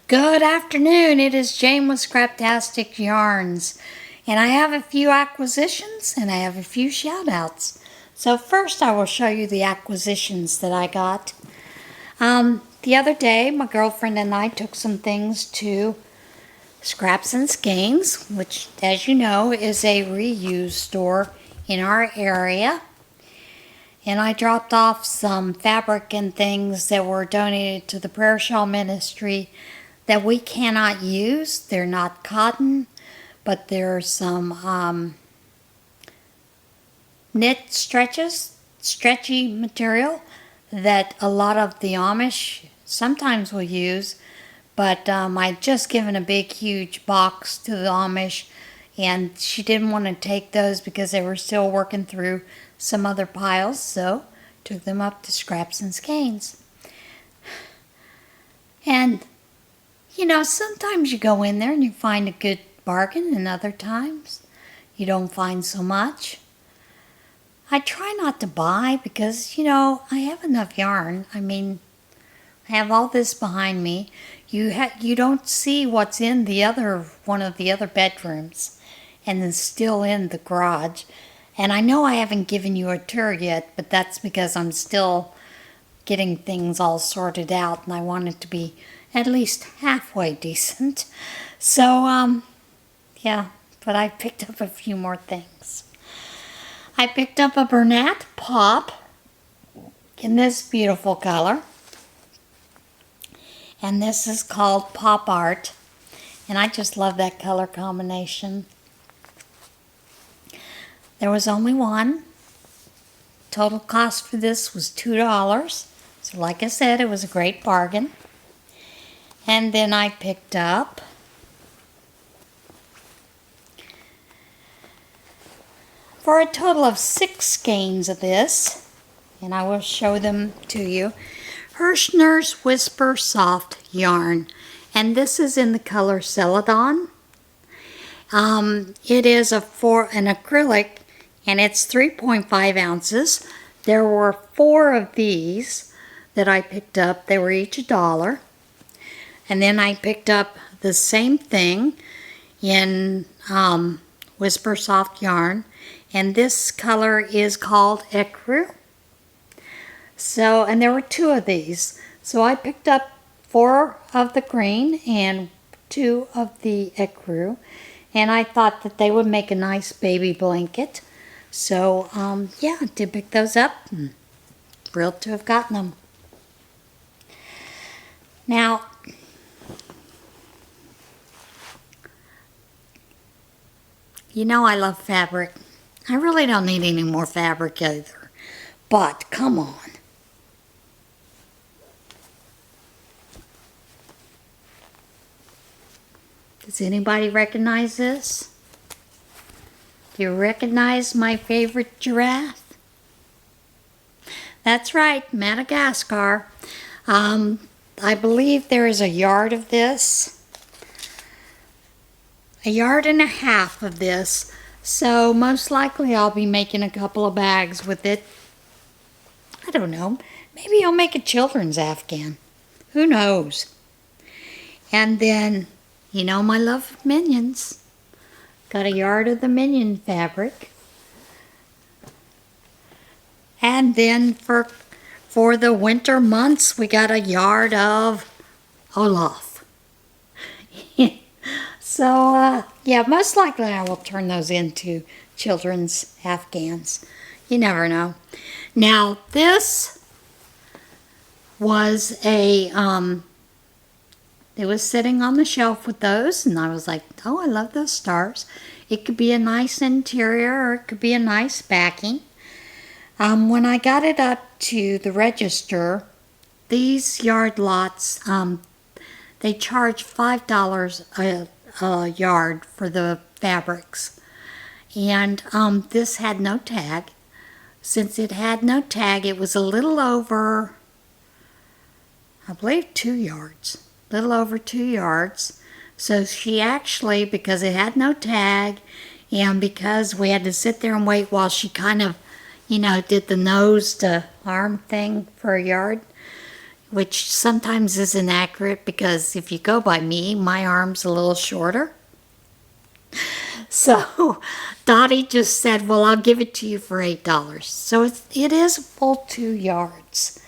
Good afternoon, it is Jane with Scraptastic and I have a few acquisitions and I have a few shout-outs. So first I will show you the acquisitions that I got. The other day my girlfriend and I took some things to Scraps and Skeins, which as you know is a reuse store in our area. And I dropped off some fabric and things that were donated to the Prayer Shawl Ministry that we cannot use. They're not cotton, but there's some knit stretchy material that a lot of the Amish sometimes will use. But I'd just given a big huge box to the Amish, and she didn't want to take those because they were still working through some other piles, so took them up to Scraps and Skeins. And you know, sometimes you go in there and you find a good bargain, and other times you don't find so much. I try not to buy because, you know, I have enough yarn. I mean, I have all this behind me. You don't see what's in the one of the other bedrooms and then still in the garage. And I know I haven't given you a tour yet, but that's because I'm still getting things all sorted out and I want it to be at least halfway decent. So, yeah, but I picked up a few more things. I picked up a Bernat Pop in this beautiful color. And this is called Pop Art. And I just love that color combination. There was only one. Total cost for this was $2. So like I said, it was a great bargain. And then I picked up for a total of 6 skeins of this, and I will show them to you. Hirschner's Whisper Soft Yarn, and this is in the color Celadon. It is an acrylic, and it's 3.5 ounces. There were 4 of these that I picked up. They were each $1. And then I picked up the same thing in Whisper Soft Yarn. And this color is called Ecru. So, and there were 2 of these. So I picked up 4 of the green and 2 of the Ecru. And I thought that they would make a nice baby blanket. So, yeah, I did pick those up. And thrilled to have gotten them. Now, you know I love fabric. I really don't need any more fabric either. But, come on. Does anybody recognize this? Do you recognize my favorite giraffe? That's right, Madagascar. I believe there is a yard of this. A yard and a half of this, so most likely I'll be making a couple of bags with it. I don't know, maybe I'll make a children's afghan. Who knows? And then, you know my love of minions. Got a yard of the minion fabric. And then for the winter months, we got a yard of Olaf. So, yeah, most likely I will turn those into children's afghans. You never know. Now, this was it was sitting on the shelf with those, and I was like, oh, I love those stars. It could be a nice interior, or it could be a nice backing. When I got it up to the register, these yard lots, they charge $5 a yard for the fabrics, and this had no tag. Since it had no tag, it was a little over, I believe, 2 yards. A little over 2 yards. So she actually, because it had no tag, and because we had to sit there and wait while she kind of, you know, did the nose to arm thing for a yard, which sometimes isn't accurate because if you go by me, my arm's a little shorter. So Dottie just said, well, I'll give it to you for $8. So it is a full 2 yards.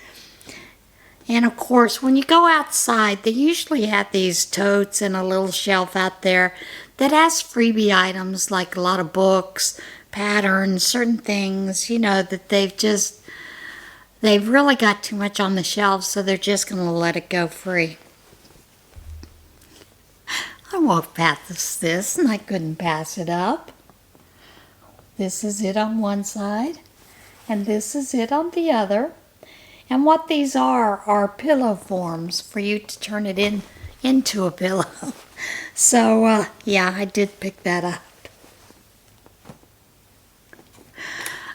And of course, when you go outside, they usually have these totes and a little shelf out there that has freebie items like a lot of books, patterns, certain things, you know, that they've really got too much on the shelves, so they're just going to let it go free. I walked past this and I couldn't pass it up. This is it on one side, and this is it on the other. And what these are pillow forms for you to turn it into a pillow. So, yeah, I did pick that up.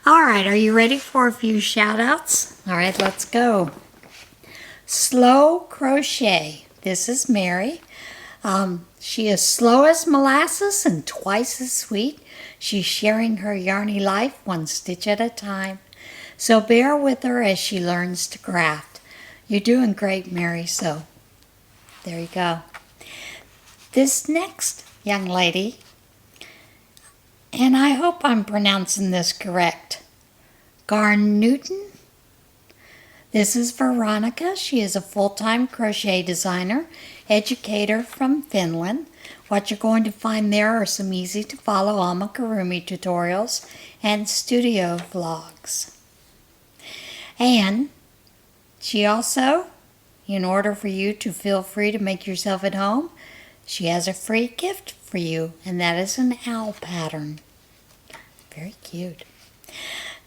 All right, are you ready for a few shout-outs? All right, let's go. Slow Crochet. This is Mary. She is slow as molasses and twice as sweet. She's sharing her yarny life one stitch at a time. So bear with her as she learns to craft. You're doing great, Mary, so there you go. This next young lady, and I hope I'm pronouncing this correct, Newton. This is Veronica. She is a full-time crochet designer, educator from Finland. What you're going to find there are some easy-to-follow amigurumi tutorials and studio vlogs. And she also, in order for you to feel free to make yourself at home, she has a free gift for you, and that is an owl pattern. Very cute.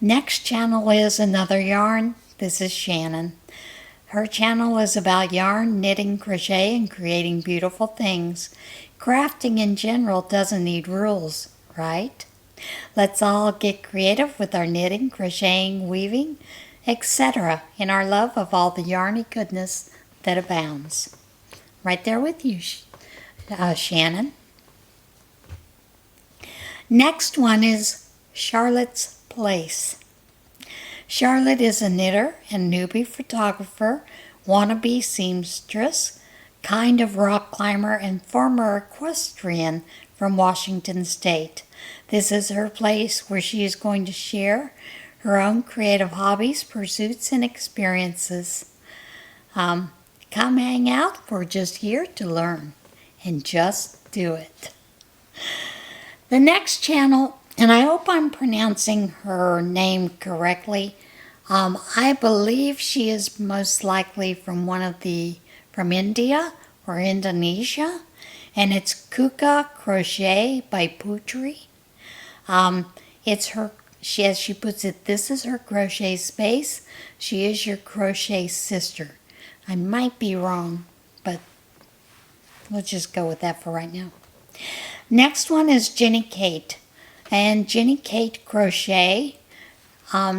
Next channel is Another Yarn. This is Shannon. Her channel is about yarn, knitting, crochet, and creating beautiful things. Crafting in general doesn't need rules, right? Let's all get creative with our knitting, crocheting, weaving, etc. in our love of all the yarny goodness that abounds. Right there with you, Shannon. Next one is Charlotte's Place. Charlotte is a knitter and newbie photographer, wannabe seamstress, kind of rock climber, and former equestrian from Washington State. This is her place where she is going to share her own creative hobbies, pursuits, and experiences. Come hang out. We're just here to learn and just do it. The next channel, and I hope I'm pronouncing her name correctly. I believe she is most likely from from India or Indonesia, and it's Kuka Crochet by Putri. It's her. As she puts it, this is her crochet space. She is your crochet sister. I might be wrong, but we'll just go with that for right now. Next one is Jenny Kate. And Jenny Kate Crochet,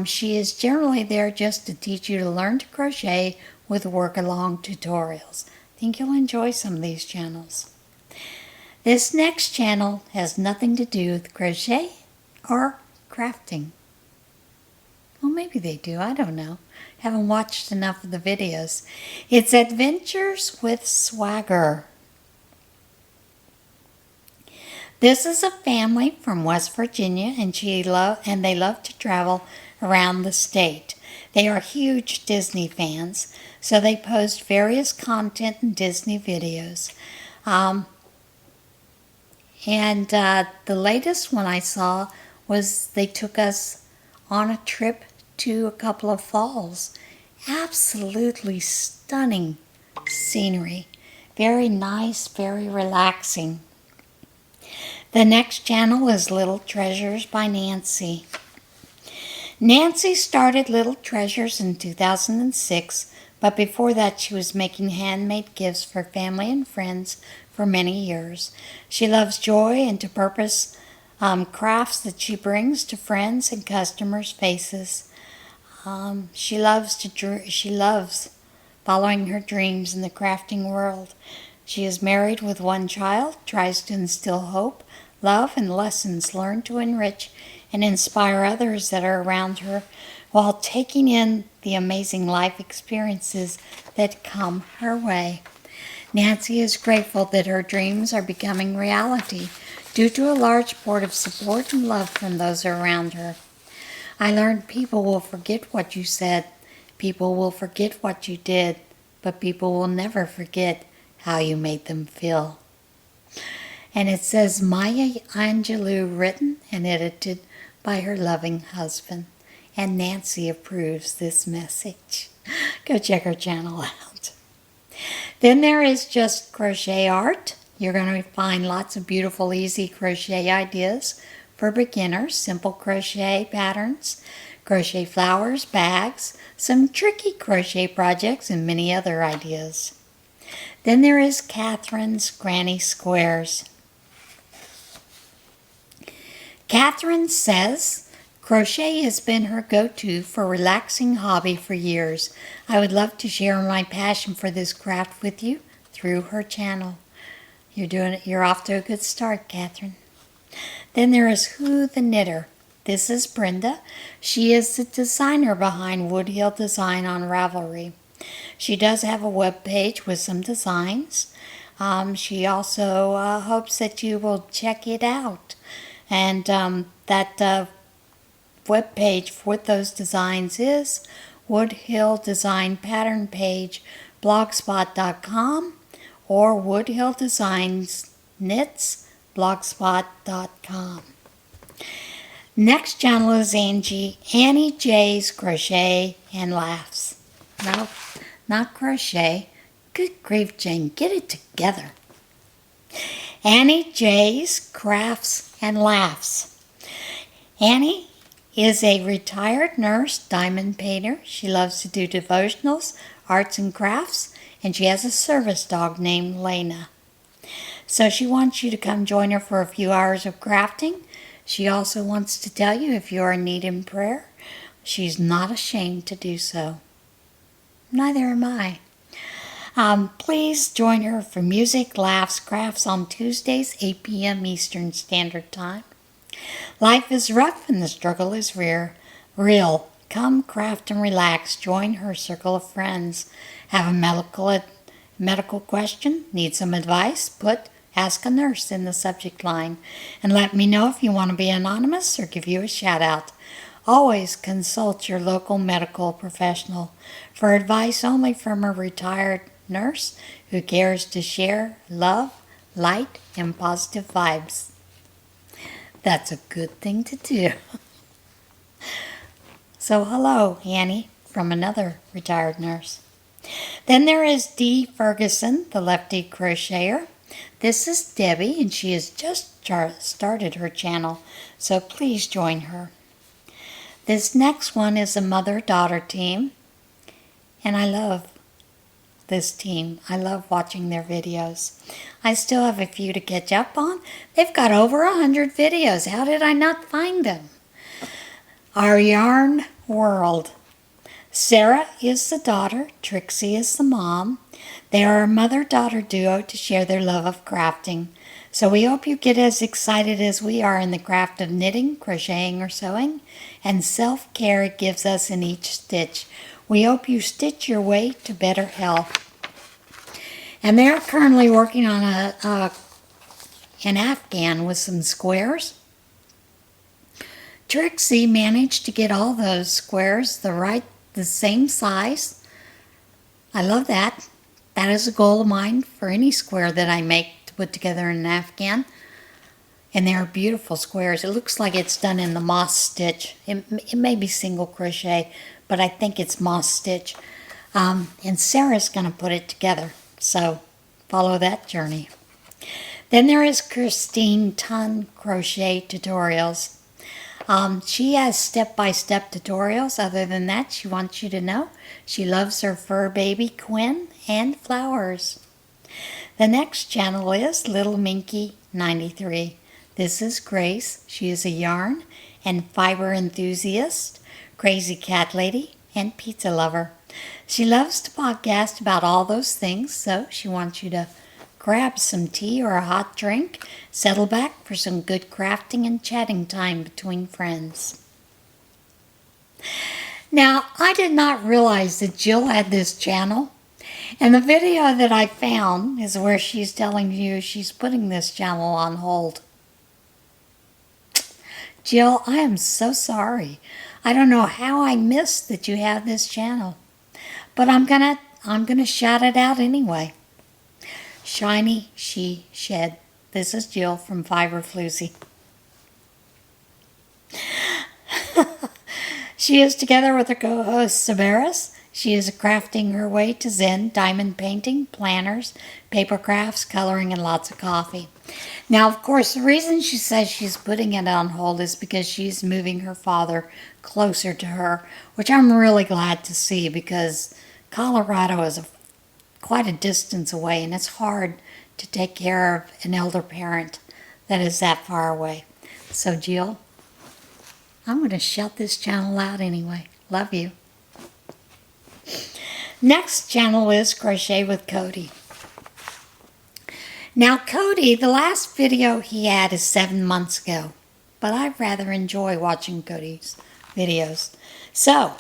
she is generally there just to teach you to learn to crochet with work-along tutorials. I think you'll enjoy some of these channels. This next channel has nothing to do with crochet or crafting. Well, maybe they do. I don't know. Haven't watched enough of the videos. It's Adventures with Swagger. This is a family from West Virginia, and they love to travel around the state. They are huge Disney fans, so they post various content and Disney videos. The latest one I saw was they took us on a trip to a couple of falls. Absolutely stunning scenery. Very nice, very relaxing. The next channel is Little Treasures by Nancy. Nancy started Little Treasures in 2006, but before that she was making handmade gifts for family and friends for many years. She loves joy and to purpose crafts that she brings to friends and customers' faces. She loves following her dreams in the crafting world. She is married with one child, tries to instill hope, love, and lessons learned to enrich and inspire others that are around her while taking in the amazing life experiences that come her way. Nancy is grateful that her dreams are becoming reality due to a large support of support and love from those around her. I learned people will forget what you said, people will forget what you did, but people will never forget how you made them feel. And it says Maya Angelou, written and edited by her loving husband. And Nancy approves this message. Go check her channel out. Then there is Just Crochet Art. You're going to find lots of beautiful, easy crochet ideas for beginners, simple crochet patterns, crochet flowers, bags, some tricky crochet projects, and many other ideas. Then there is Catherine's Granny Squares. Catherine says crochet has been her go-to for relaxing hobby for years. I would love to share my passion for this craft with you through her channel. You're off to a good start, Catherine. Then there is Who the Knitter. This is Brenda. She is the designer behind Woodhill Design on Ravelry. She does have a web page with some designs. She also hopes that you will check it out. And that web page with those designs is Woodhill Design Pattern Page, blogspot.com, or Woodhill Designs Knits, blogspot.com. Next channel is Annie J's Crochet and Laughs. No, not crochet. Good grief, Jane, get it together. Annie J's Crafts and Laughs. Annie is a retired nurse, diamond painter. She loves to do devotionals, arts and crafts, and she has a service dog named Lena. So she wants you to come join her for a few hours of crafting. She also wants to tell you if you are in need in prayer, she's not ashamed to do so. Neither am I. Please join her for music, laughs, crafts on Tuesdays, 8 p.m. Eastern Standard Time. Life is rough and the struggle is real. Come craft and relax. Join her circle of friends. Have a medical question? Need some advice? Put Ask a Nurse in the subject line. And let me know if you want to be anonymous or give you a shout out. Always consult your local medical professional for advice only from a retired nurse who cares to share love, light, and positive vibes. That's a good thing to do. So hello, Annie, from another retired nurse. Then there is Dee Ferguson, the lefty crocheter. This is Debbie, and she has just started her channel, so please join her. This next one is a mother-daughter team, and I love this team. I love watching their videos. I still have a few to catch up on. They've got over 100 videos. How did I not find them? Our Yarn World. Sarah is the daughter. Trixie is the mom. They are a mother-daughter duo to share their love of crafting. So we hope you get as excited as we are in the craft of knitting, crocheting, or sewing, and self-care it gives us in each stitch. We hope you stitch your way to better health. And they're currently working on an afghan with some squares. Trixie managed to get all those squares the same size. I love that. That is a goal of mine for any square that I make to put together in an afghan. And they are beautiful squares. It looks like it's done in the moss stitch. It may be single crochet, but I think it's moss stitch. And Sarah's going to put it together. So follow that journey. Then there is Christine Ton Crochet Tutorials. She has step-by-step tutorials. Other than that, she wants you to know she loves her fur baby Quinn and flowers. The next channel is Little Minky 93. This is Grace. She is a yarn and fiber enthusiast, crazy cat lady, and pizza lover. She loves to podcast about all those things, so she wants you to grab some tea or a hot drink, settle back for some good crafting and chatting time between friends. Now, I did not realize that Jill had this channel. And the video that I found is where she's telling you she's putting this channel on hold. Jill, I am so sorry. I don't know how I missed that you have this channel. But I'm gonna shout it out anyway. Shiny She Shed. This is Jill from Fiverr Floozy. She is together with her co-host Samaris. She is crafting her way to Zen, diamond painting, planners, paper crafts, coloring, and lots of coffee. Now, of course, the reason she says she's putting it on hold is because she's moving her father closer to her, which I'm really glad to see because Colorado is quite a distance away, and it's hard to take care of an elder parent that is that far away. So, Jill, I'm going to shout this channel out anyway. Love you. Next channel is Crochet with Cody. Now, Cody, the last video he had is 7 months ago, but I rather enjoy watching Cody's videos. So,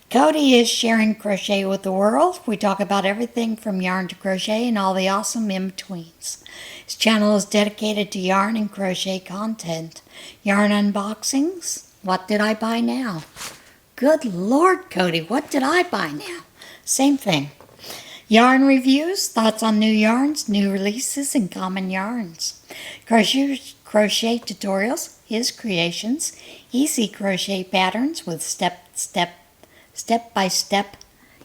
Cody is sharing Crochet with the world. We talk about everything from yarn to crochet and all the awesome in-betweens. His channel is dedicated to yarn and crochet content. Yarn unboxings. What did I buy now? Good Lord, Cody, what did I buy now? Same thing. Yarn reviews, thoughts on new yarns, new releases, and common yarns. Crochet tutorials, his creations, easy crochet patterns with step-by-step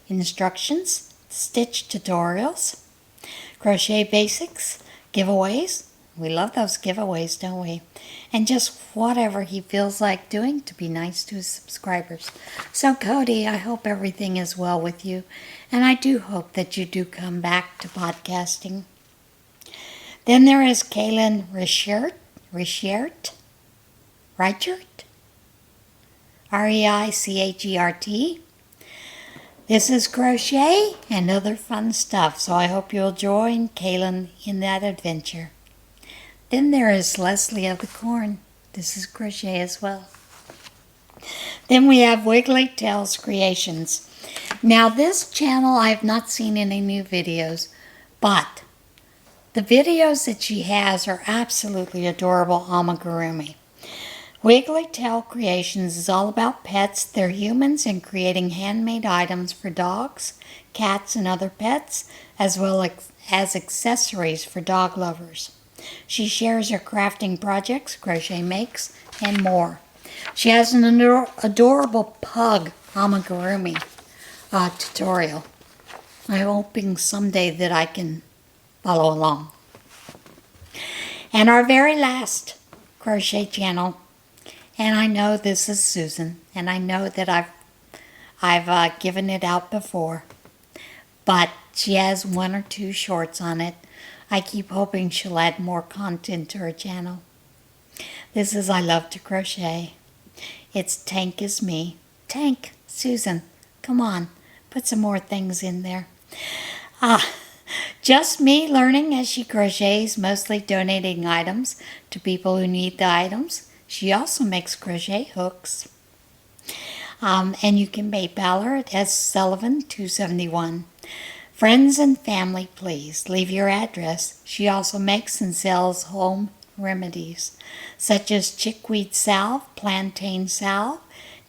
instructions, stitch tutorials, crochet basics, giveaways. We love those giveaways, don't we? And just whatever he feels like doing to be nice to his subscribers. So, Cody, I hope everything is well with you. And I do hope that you do come back to podcasting. Then there is Kaylin Reichert. Reichert. This is crochet and other fun stuff. So I hope you'll join Kaylin in that adventure. Then there is Leslie of the Corn. This is crochet as well. Then we have Wiggly Tails Creations. Now this channel I have not seen any new videos, but the videos that she has are absolutely adorable amigurumi. Wiggly Tail Creations is all about pets, their humans, and creating handmade items for dogs, cats, and other pets, as well as accessories for dog lovers. She shares her crafting projects, crochet makes, and more. She has an adorable pug amigurumi tutorial. I'm hoping someday that I can follow along. And our very last crochet channel, and I know this is Susan, and I know that I've given it out before, but she has 1 or 2 shorts on it. I keep hoping she'll add more content to her channel. This is I Love to Crochet. It's Tank is Me. Tank, Susan, come on, put some more things in there. Just me learning as she crochets, mostly donating items to people who need the items. She also makes crochet hooks. And you can PayPal her at ssullivan271. Friends and family, please leave your address. She also makes and sells home remedies, such as chickweed salve, plantain salve,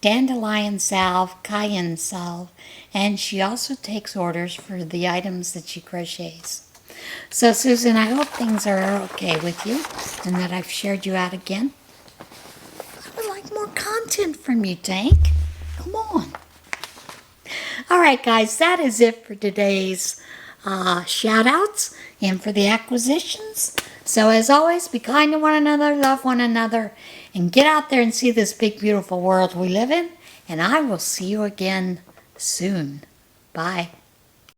dandelion salve, cayenne salve, and she also takes orders for the items that she crochets. So, Susan, I hope things are okay with you and that I've shared you out again. I would like more content from you, Tank. Come on. All right, guys, that is it for today's shout-outs and for the acquisitions. So as always, be kind to one another, love one another, and get out there and see this big, beautiful world we live in. And I will see you again soon. Bye.